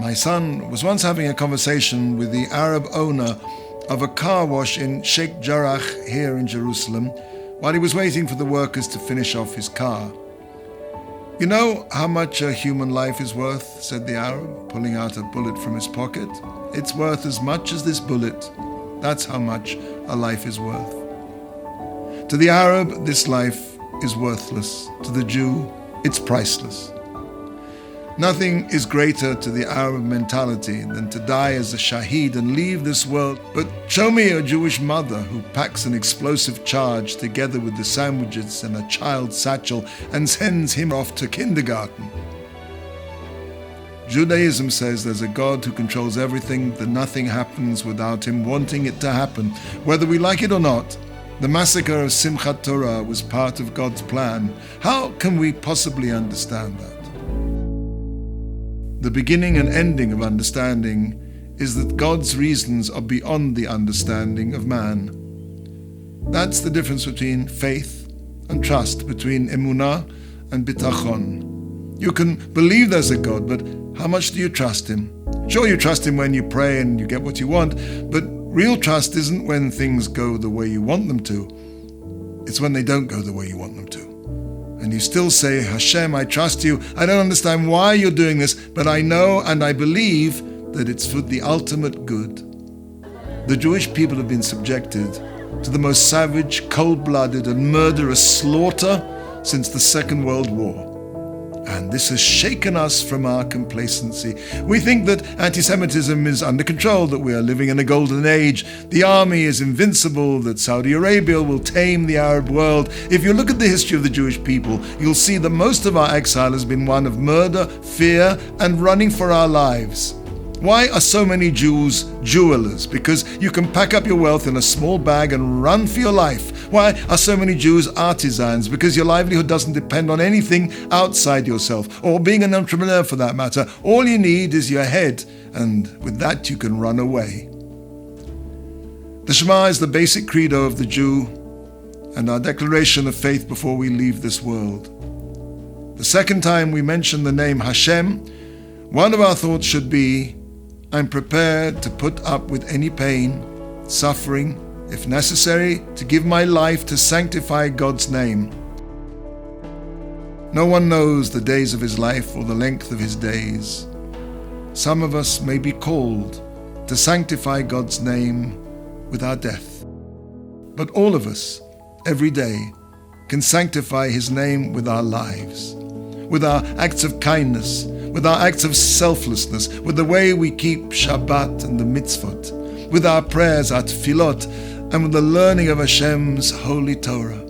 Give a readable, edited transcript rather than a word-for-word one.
My son was once having a conversation with the Arab owner of a car wash in Sheikh Jarrah here in Jerusalem while he was waiting for the workers to finish off his car. "You know how much a human life is worth?" said the Arab, pulling out a bullet from his pocket. "It's worth as much as this bullet. That's how much a life is worth." To the Arab, this life is worthless. To the Jew, it's priceless. Nothing is greater to the Arab mentality than to die as a shaheed and leave this world. But show me a Jewish mother who packs an explosive charge together with the sandwiches and a child's satchel and sends him off to kindergarten. Judaism says there's a God who controls everything, that nothing happens without him wanting it to happen. Whether we like it or not, the massacre of Simchat Torah was part of God's plan. How can we possibly understand that? The beginning and ending of understanding is that God's reasons are beyond the understanding of man. That's the difference between faith and trust, between emunah and bitachon. You can believe there's a God, but how much do you trust him? Sure, you trust him when you pray and you get what you want, but real trust isn't when things go the way you want them to. It's when they don't go the way you want them to. And you still say, "Hashem, I trust you. I don't understand why you're doing this, but I know and I believe that it's for the ultimate good." The Jewish people have been subjected to the most savage, cold-blooded and murderous slaughter since the Second World War. And this has shaken us from our complacency. We think that anti-Semitism is under control, that we are living in a golden age. The army is invincible, that Saudi Arabia will tame the Arab world. If you look at the history of the Jewish people, you'll see that most of our exile has been one of murder, fear, and running for our lives. Why are so many Jews jewelers? Because you can pack up your wealth in a small bag and run for your life. Why are so many Jews artisans? Because your livelihood doesn't depend on anything outside yourself, or being an entrepreneur for that matter. All you need is your head, and with that you can run away. The Shema is the basic credo of the Jew and our declaration of faith before we leave this world. The second time we mention the name Hashem, one of our thoughts should be, I'm prepared to put up with any pain, suffering, if necessary, to give my life to sanctify God's name. No one knows the days of his life or the length of his days. Some of us may be called to sanctify God's name with our death. But all of us, every day, can sanctify his name with our lives, with our acts of kindness, with our acts of selflessness, with the way we keep Shabbat and the mitzvot, with our prayers, our tefillot, and with the learning of Hashem's holy Torah.